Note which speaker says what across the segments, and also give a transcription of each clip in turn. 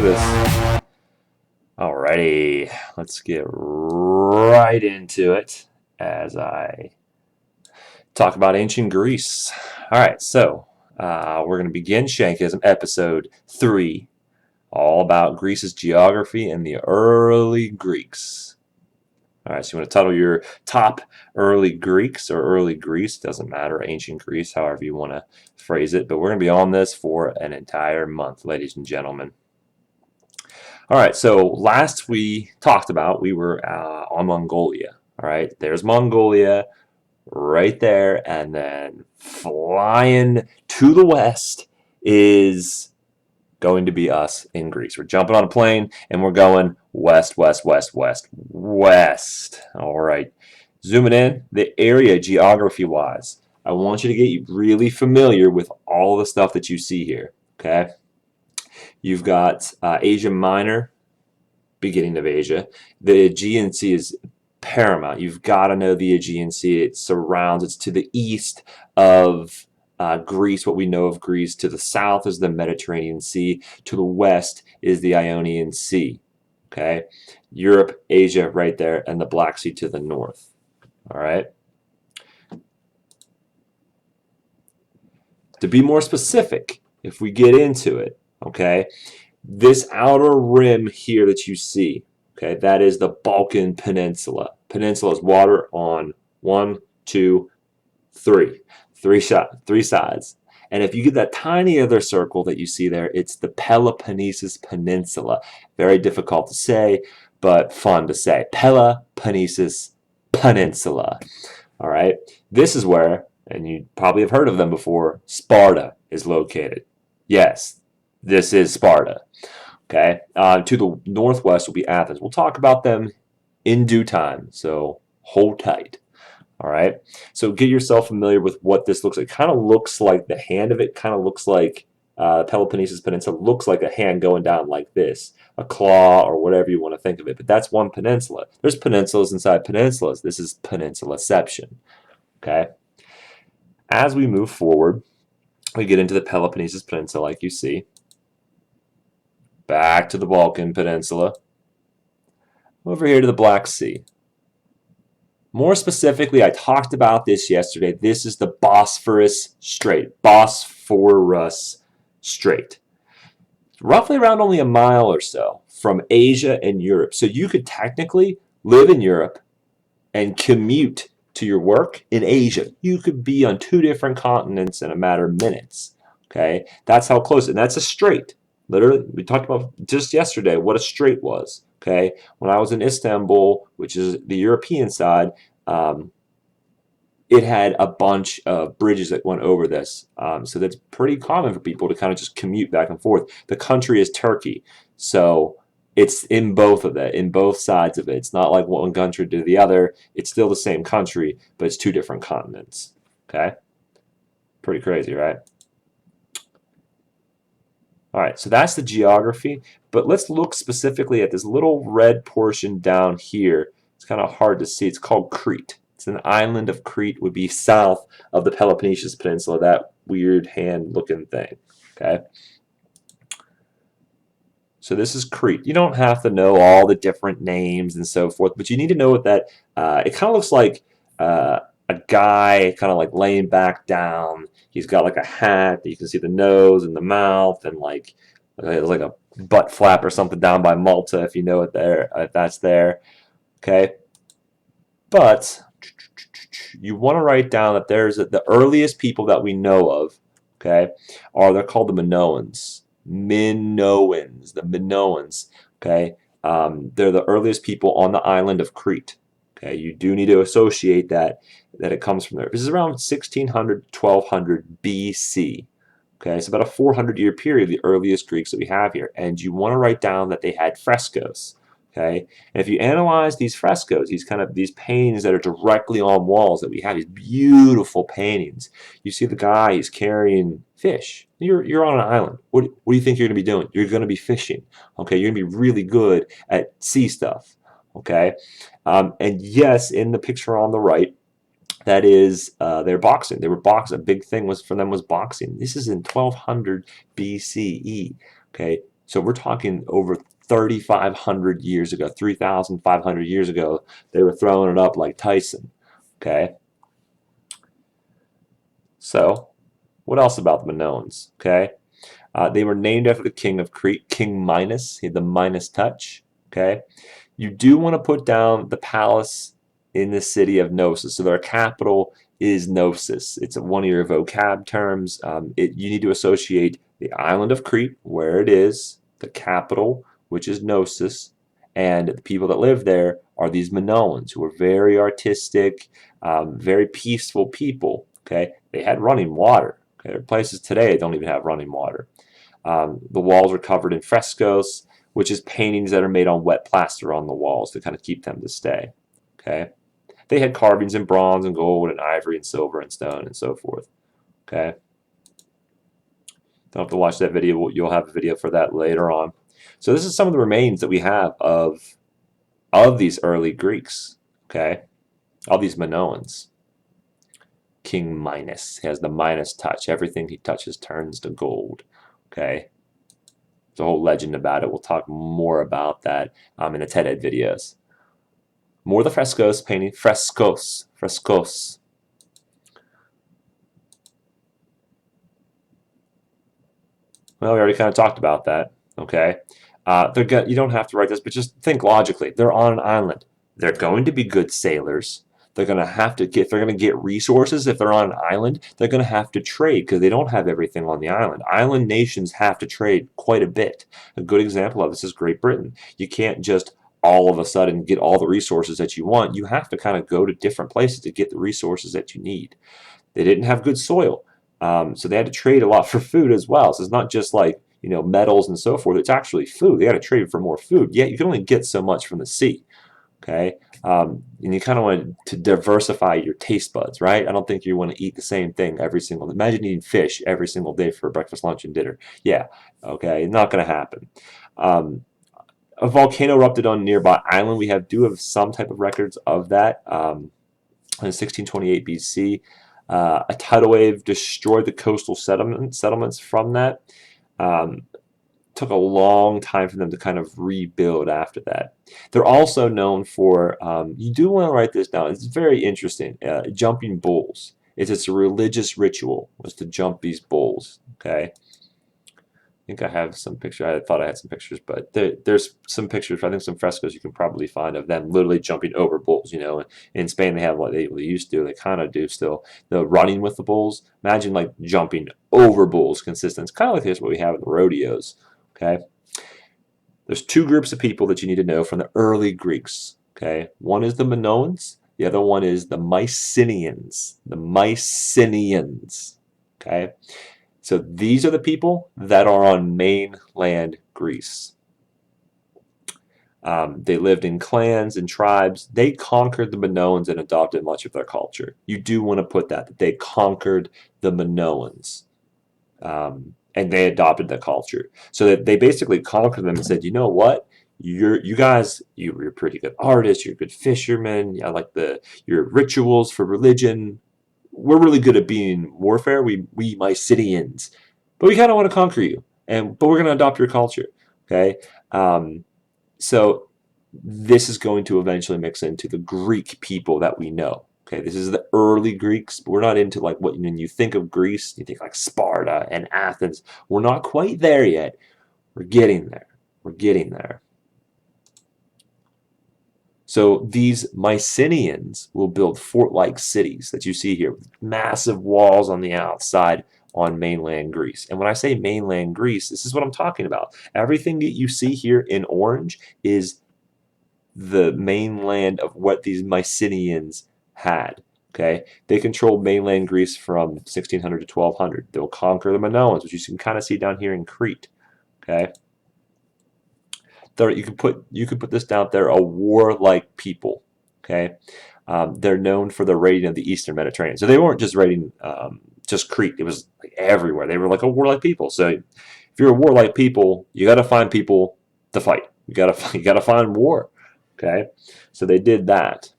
Speaker 1: this. Alrighty, let's get right into it as I talk about ancient Greece. Alright, so we're going to begin Shankism, episode 3, all about Greece's geography and the early Greeks. Alright, so you want to title your top early Greeks or early Greece, doesn't matter, ancient Greece, however you want to phrase it, but we're going to be on this for an entire month, ladies and gentlemen. Alright, so last we talked about, we were on Mongolia. Alright, there's Mongolia right there, and then flying to the west is going to be us in Greece. We're jumping on a plane and we're going west, west, west, west, west. Alright, zooming in, the area geography-wise, I want you to get really familiar with all the stuff that you see here, okay? You've got Asia Minor, beginning of Asia. The Aegean Sea is paramount. You've got to know the Aegean Sea. It surrounds, it's to the east of Greece, what we know of Greece. To the south is the Mediterranean Sea. To the west is the Ionian Sea. Okay? Europe, Asia right there, and the Black Sea to the north. All right? To be more specific, if we get into it, okay, this outer rim here that you see, okay, that is the Balkan Peninsula. Peninsula is water on 1, 2, 3. Three sides. And if you get that tiny other circle that you see there, it's the Peloponnesus Peninsula. Very difficult to say, but fun to say. Peloponnesus Peninsula. All right, this is where, and you probably have heard of them before, Sparta is located. Yes, this is Sparta. Okay, to the northwest will be Athens. We'll talk about them in due time, so hold tight. All right, so get yourself familiar with what this looks like. It kind of looks like the hand of it, kind of looks like Peloponnesus Peninsula, looks like a hand going down like this, a claw or whatever you want to think of it, but that's one peninsula. There's peninsulas inside peninsulas. This is peninsulaception. Okay, as we move forward, we get into the Peloponnesus Peninsula, like you see. Back to the Balkan Peninsula. Over here to the Black Sea. More specifically, I talked about this yesterday. This is the Bosphorus Strait. Bosphorus Strait. Roughly around only a mile or so from Asia and Europe. So you could technically live in Europe and commute to your work in Asia. You could be on 2 different continents in a matter of minutes. Okay, that's how close, and that's a strait. Literally, we talked about just yesterday what a strait was. Okay, when I was in Istanbul, which is the European side, it had a bunch of bridges that went over this. So that's pretty common for people to kind of just commute back and forth. The country is Turkey, so it's in both of it, in both sides of it. It's not like one country to the other. It's still the same country, but it's 2 different continents. Okay, pretty crazy, right? All right, so that's the geography, but let's look specifically at this little red portion down here. It's kind of hard to see. It's called Crete. It's an island of Crete, would be south of the Peloponnesus Peninsula, that weird hand-looking thing, okay? So this is Crete. You don't have to know all the different names and so forth, but you need to know what that, it kind of looks like a guy kind of like laying back down. He's got like a hat. You can see the nose and the mouth, and like there's like a butt flap or something down by Malta, if you know it there, if that's there. Okay, but you want to write down that there's the earliest people that we know of. Okay, they're called the Minoans. The Minoans. Okay, they're the earliest people on the island of Crete. Okay, you do need to associate that it comes from there. This is around 1600 1200 BC. Okay, it's about a 400-year period, the earliest Greeks that we have here. And you want to write down that they had frescoes. Okay, and if you analyze these frescoes, these paintings that are directly on walls that we have, these beautiful paintings. You see the guy, he's carrying fish. You're on an island. What do you think you're going to be doing? You're going to be fishing. Okay, you're going to be really good at sea stuff. Okay, and yes, in the picture on the right, that is they're boxing. They were boxing. A big thing for them was boxing. This is in 1200 BCE. Okay, So we're talking over 3,500 years ago, 3,500 years ago, they were throwing it up like Tyson. Okay. So what else about the Minoans? Okay. They were named after the king of Crete, King Minos. He had the Minos touch. Okay. You do want to put down the palace in the city of Knossos. So their capital is Knossos. It's one of your vocab terms. You need to associate the island of Crete, where it is, the capital, which is Knossos, and the people that live there are these Minoans, who are very artistic, very peaceful people. Okay, they had running water. Okay, there are places today that don't even have running water. The walls are covered in frescoes, which is paintings that are made on wet plaster on the walls to kind of keep them to stay. Okay, they had carvings in bronze and gold and ivory and silver and stone and so forth. Okay, don't have to watch that video. You'll have a video for that later on. So this is some of the remains that we have of these early Greeks. Okay, all these Minoans. King Minos has the Minos touch. Everything he touches turns to gold. Okay. There's a whole legend about it. We'll talk more about that in the TED Ed videos. More of the frescoes painting. Frescoes. Well, we already kind of talked about that. Okay. You don't have to write this, but just think logically. They're on an island. They're going to be good sailors. They're going to have to get, if they're going to get resources, if they're on an island, they're going to have to trade because they don't have everything on the island. Island nations have to trade quite a bit. A good example of this is Great Britain. You can't just all of a sudden get all the resources that you want. You have to kind of go to different places to get the resources that you need. They didn't have good soil, so they had to trade a lot for food as well. So it's not just like, metals and so forth. It's actually food. They got to trade for more food. Yet you can only get so much from the sea. Okay, and you kind of want to diversify your taste buds, right? I don't think you want to eat the same thing every single day. Imagine eating fish every single day for breakfast, lunch, and dinner. Yeah, okay, not going to happen. A volcano erupted on a nearby island. We do have some type of records of that. In 1628 BC, a tidal wave destroyed the coastal settlements from that. Took a long time for them to kind of rebuild after that. They're also known for, you do want to write this down, it's very interesting, jumping bulls. It's a religious ritual, was to jump these bulls, okay? I think I have some pictures. I thought I had some pictures, but there's some pictures, I think some frescoes you can probably find of them literally jumping over bulls. In Spain they have what they used to, they kind of do still, the running with the bulls. Imagine like jumping over bulls consistent. It's kind of like this what we have at the rodeos. Okay, there's two groups of people that you need to know from the early Greeks. Okay, one is the Minoans, the other one is the Mycenaeans. Okay, so these are the people that are on mainland Greece. They lived in clans and tribes. They conquered the Minoans and adopted much of their culture. You do want to put that they conquered the Minoans. And they adopted the culture. So that they basically conquered them and said, you know what? You guys, you're pretty good artists, you're good fishermen, I like your rituals for religion. We're really good at being warfare, we Mycenaeans. But we kind of want to conquer you. But we're going to adopt your culture. Okay? So this is going to eventually mix into the Greek people that we know. Okay, this is the early Greeks. We're not into like when you think of Greece, you think like Sparta and Athens. We're not quite there yet. We're getting there. We're getting there. So these Mycenaeans will build fort-like cities that you see here with massive walls on the outside on mainland Greece. And when I say mainland Greece, this is what I'm talking about. Everything that you see here in orange is the mainland of what these Mycenaeans had. Okay, they controlled mainland Greece from 1600 to 1200. They'll conquer the Minoans, which you can kind of see down here in Crete. Okay, you could put this down there, a warlike people. Okay, they're known for the raiding of the Eastern Mediterranean. So they weren't just raiding just Crete. It was like everywhere. They were like a warlike people. So if you're a warlike people, you got to find people to fight. You got to find war. Okay, so they did that.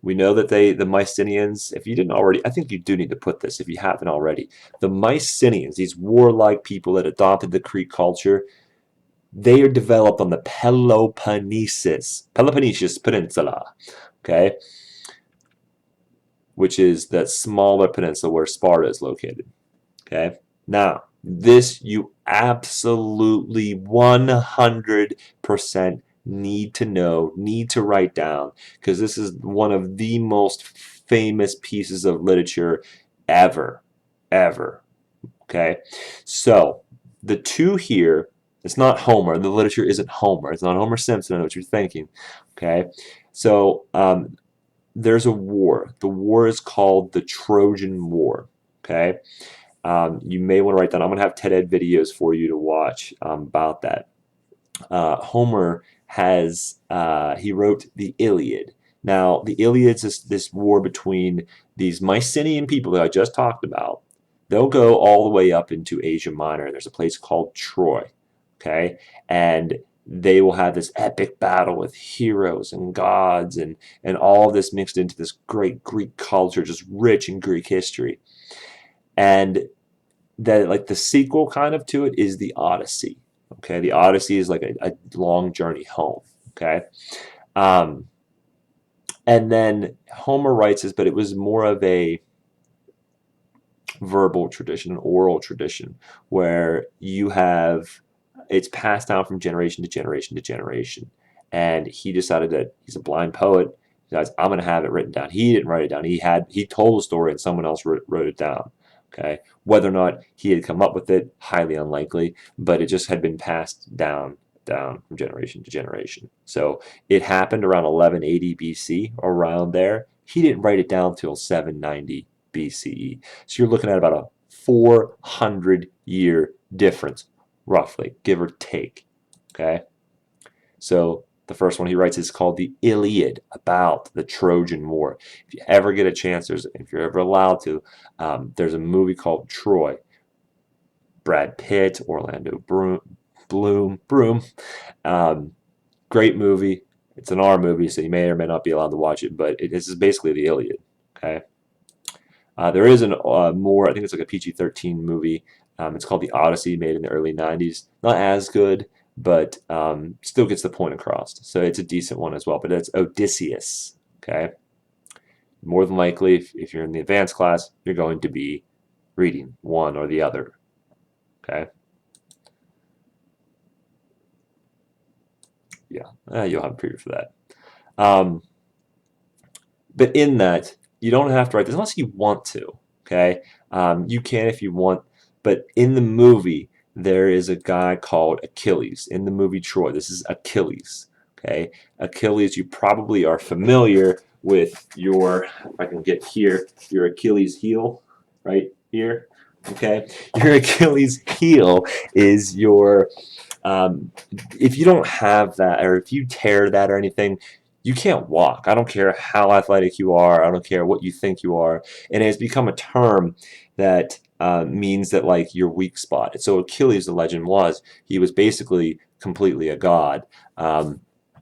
Speaker 1: We know that the Mycenaeans, if you didn't already, I think you do need to put this if you haven't already. The Mycenaeans, these warlike people that adopted the Greek culture, they are developed on the Peloponnesus Peninsula, okay, which is that smaller peninsula where Sparta is located, okay. Now, this you absolutely 100% need to know, need to write down, because this is one of the most famous pieces of literature ever, ever, okay. So, the two here, it's not Homer. The literature isn't Homer. It's not Homer Simpson. I know what you're thinking. Okay. So there's a war. The war is called the Trojan War. Okay. You may want to write down. I'm going to have TED Ed videos for you to watch about that. Homer he wrote the Iliad. Now, the Iliad is this war between these Mycenaean people that I just talked about. They'll go all the way up into Asia Minor. There's a place called Troy, okay? And they will have this epic battle with heroes and gods and all of this mixed into this great Greek culture, just rich in Greek history. And that, like, the sequel kind of to it is the Odyssey. Okay, the Odyssey is like a long journey home. Okay, and then Homer writes this, but it was more of a verbal tradition, an oral tradition, where it's passed down from generation to generation to generation. And he decided that he's a blind poet. He decides, I'm going to have it written down. He didn't write it down. He told the story and someone else wrote it down. Okay, whether or not he had come up with it, highly unlikely, but it just had been passed down from generation to generation. So it happened around 1180 BC, around there. He didn't write it down till 790 BCE. So you're looking at about a 400-year difference, roughly, give or take. Okay, so the first one he writes is called the Iliad, about the Trojan War. If you ever get a chance, if you're ever allowed to, there's a movie called Troy. Brad Pitt, Orlando Bloom. Great movie. It's an R movie, so you may or may not be allowed to watch it, but this is basically the Iliad. Okay. There is more, I think it's like a PG-13 movie. It's called The Odyssey, made in the early 90s. Not as good, but still gets the point across. So it's a decent one as well, but it's Odysseus, okay? More than likely, if you're in the advanced class, you're going to be reading one or the other, okay? Yeah, you'll have a preview for that. But in that, you don't have to write this unless you want to, okay? You can if you want, but in the movie, there is a guy called Achilles. In the movie Troy, this is Achilles, okay? Achilles, you probably are familiar with if I can get here, your Achilles heel right here, okay? Your Achilles heel is if you don't have that, or if you tear that or anything, you can't walk. I don't care how athletic you are. I don't care what you think you are. And it has become a term that means that, like, your weak spot. So Achilles, the legend was, he was basically completely a god.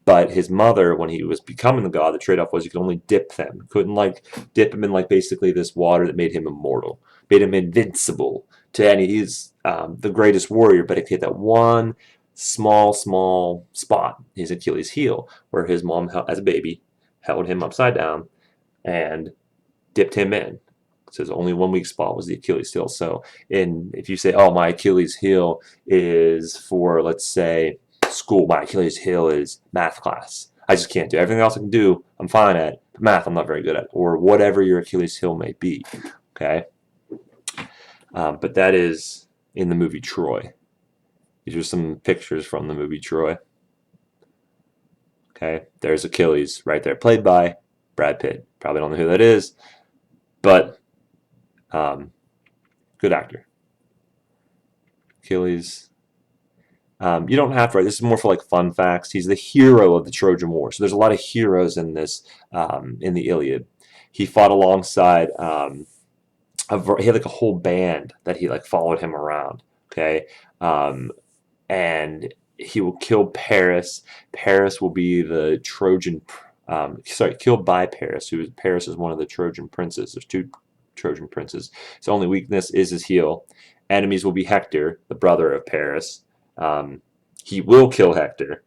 Speaker 1: But his mother, when he was becoming the god, the trade-off was you could only dip them. You couldn't, like, dip him in, like, basically this water that made him immortal, made him invincible to any. He's the greatest warrior, but it hit that one small spot, his Achilles heel, where his mom, as a baby, held him upside down and dipped him in. So his only 1 weak spot was the Achilles heel. So if you say, oh, my Achilles heel is for, let's say, school, my Achilles heel is math class. I just can't do everything else I can do. I'm fine at, but math I'm not very good at, or whatever your Achilles heel may be. Okay, but that is in the movie Troy. These are some pictures from the movie Troy. Okay, there's Achilles right there, played by Brad Pitt. Probably don't know who that is, but good actor. Achilles. You don't have to write. This is more for, like, fun facts. He's the hero of the Trojan War. So there's a lot of heroes in this, in the Iliad. He fought alongside. He had, like, a whole band that he, like, followed him around. Okay, and he will kill Paris. Paris will be the Trojan killed by Paris. Paris is one of the Trojan princes. There's two Trojan princes. His only weakness is his heel. Enemies will be Hector, the brother of Paris. He will kill Hector.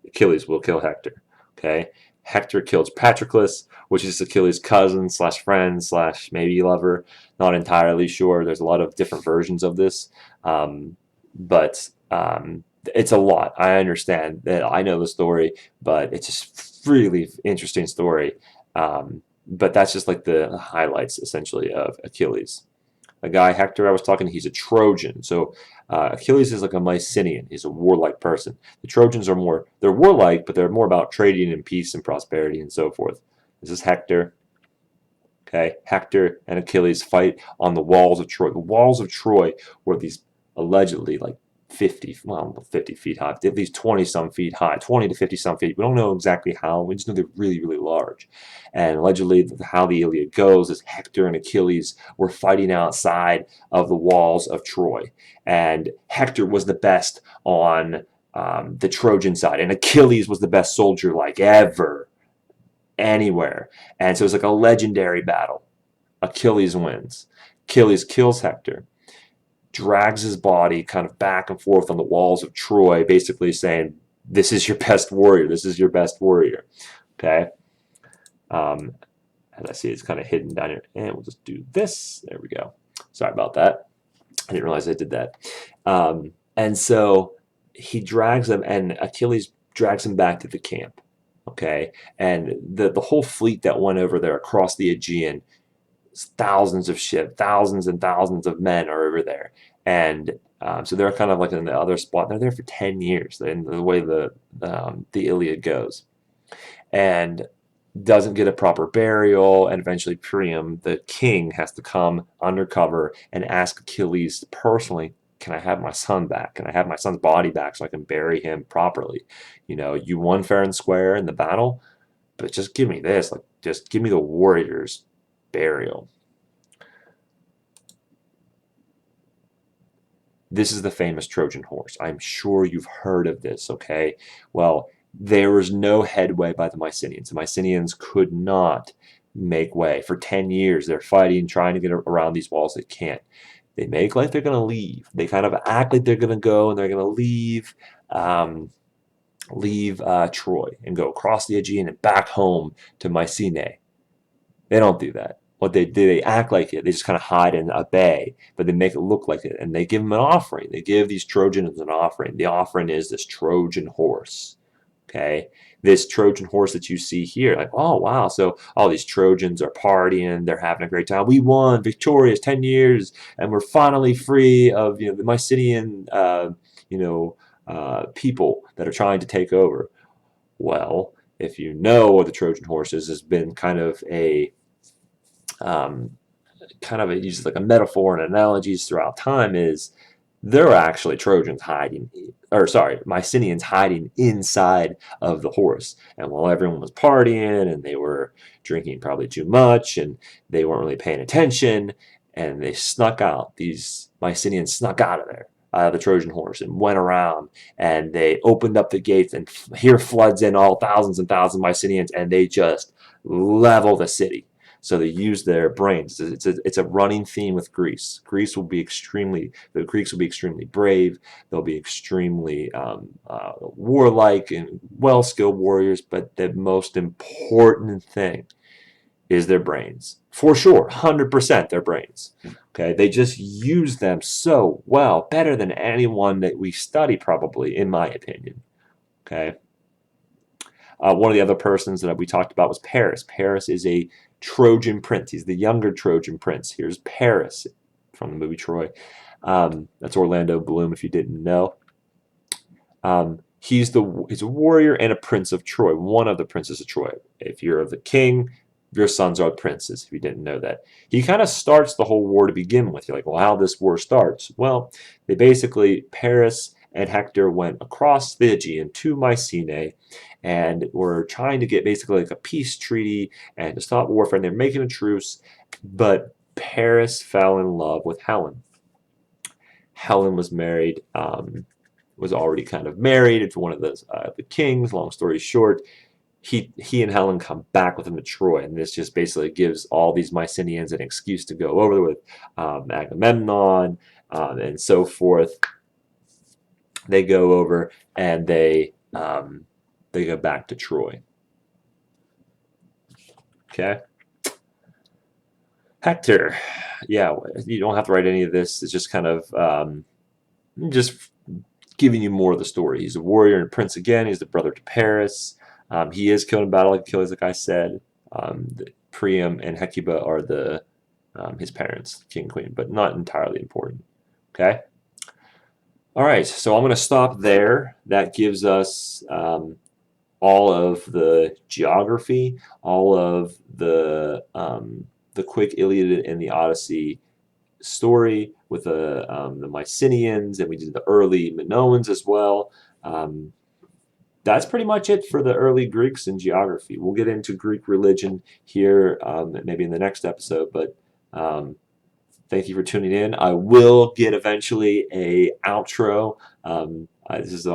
Speaker 1: Achilles will kill Hector. Okay. Hector kills Patroclus, which is Achilles' cousin slash friend slash maybe lover. Not entirely sure. There's a lot of different versions of this, but it's a lot. I understand that. I know the story, but it's just really interesting story. But that's just like the highlights essentially of Achilles. The guy Hector I was talking to, he's a Trojan. So Achilles is like a Mycenaean. He's a warlike person. The Trojans are more, they're warlike, but they're more about trading and peace and prosperity and so forth. This is Hector. Okay, Hector and Achilles fight on the walls of Troy. The walls of Troy were these allegedly like 50 feet high, at least 20 some feet high, 20 to 50 some feet. We don't know exactly how. We just know they're really, really large. And allegedly, how the Iliad goes is Hector and Achilles were fighting outside of the walls of Troy. And Hector was the best on the Trojan side, and Achilles was the best soldier like ever, anywhere. And so it's like a legendary battle. Achilles wins. Achilles kills Hector, drags his body kind of back and forth on the walls of Troy, basically saying, this is your best warrior. This is your best warrior. Okay. As I see, it's kind of hidden down here. And we'll just do this. There we go. Sorry about that. I didn't realize I did that. And so he drags him, and Achilles drags him back to the camp. Okay. And the whole fleet that went over there across the Aegean, thousands of ships, thousands and thousands of men are over there. And so they're kind of like in the other spot. They're there for 10 years in the way the Iliad goes. And doesn't get a proper burial. And eventually Priam, the king, has to come undercover and ask Achilles personally, can I have my son back? Can I have my son's body back so I can bury him properly? You know, you won fair and square in the battle, but just give me this. Like, just give me the warrior's burial. This is the famous Trojan horse. I'm sure you've heard of this, okay? Well, there was no headway by the Mycenaeans. The Mycenaeans could not make way. For 10 years, they're fighting, trying to get around these walls. They can't. They make like they're going to leave. They kind of act like they're going to go, and they're going to leave Troy and go across the Aegean and back home to Mycenae. They don't do that. What they do, they act like it. They just kind of hide in a bay, but they make it look like it. And they give them an offering. They give these Trojans an offering. The offering is this Trojan horse. Okay, this Trojan horse that you see here, like, oh wow, so all these Trojans are partying, they're having a great time. We won, victorious, 10 years, and we're finally free of the Mycenaean people that are trying to take over. Well, if you know what the Trojan horse is, has been kind of a uses like a metaphor and analogies throughout time, is they're actually Trojans hiding, or sorry, Mycenaeans hiding inside of the horse. And while everyone was partying and they were drinking probably too much and they weren't really paying attention, and they snuck out, these Mycenaeans snuck out of there, the Trojan horse, and went around, and they opened up the gates, and here floods in all thousands and thousands of Mycenaeans, and they just level the city. So they use their brains. It's a running theme with Greece. The Greeks will be extremely brave. They'll be extremely warlike and well-skilled warriors. But the most important thing is their brains. For sure, 100% their brains. Okay, they just use them so well, better than anyone that we study, probably, in my opinion. Okay. One of the other persons that we talked about was Paris. Paris is a Trojan prince. He's the younger Trojan prince. Here's Paris from the movie Troy. That's Orlando Bloom, if you didn't know. He's a warrior and a prince of Troy, one of the princes of Troy. If you're the king, your sons are princes, if you didn't know that. He kind of starts the whole war to begin with. You're like, well, how this war starts? Well, they basically, Paris and Hector went across the Aegean to Mycenae, and were trying to get basically like a peace treaty and to stop warfare. And they're making a truce, but Paris fell in love with Helen. Helen was married, was already kind of married to one of the kings. Long story short, he and Helen come back with him to Troy, and this just basically gives all these Mycenaeans an excuse to go over with Agamemnon and so forth. They go over and they go back to Troy. Okay. Hector, yeah, you don't have to write any of this. It's just kind of just giving you more of the story. He's a warrior and prince again. He's the brother to Paris. He is killed in battle, Achilles, like I said. Priam and Hecuba are his parents, king and queen, but not entirely important. Okay. All right, so I'm going to stop there. That gives us all of the geography, all of the quick Iliad and the Odyssey story with the Mycenaeans, and we did the early Minoans as well. That's pretty much it for the early Greeks in geography. We'll get into Greek religion here maybe in the next episode, but thank you for tuning in. I will get eventually a outro. This is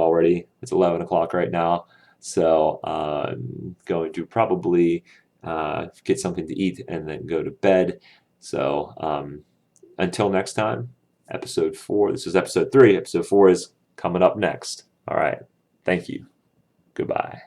Speaker 1: it's 11 o'clock right now, so I'm going to probably get something to eat and then go to bed. So until next time, episode 4. This is episode 3. Episode 4 is coming up next. All right. Thank you. Goodbye.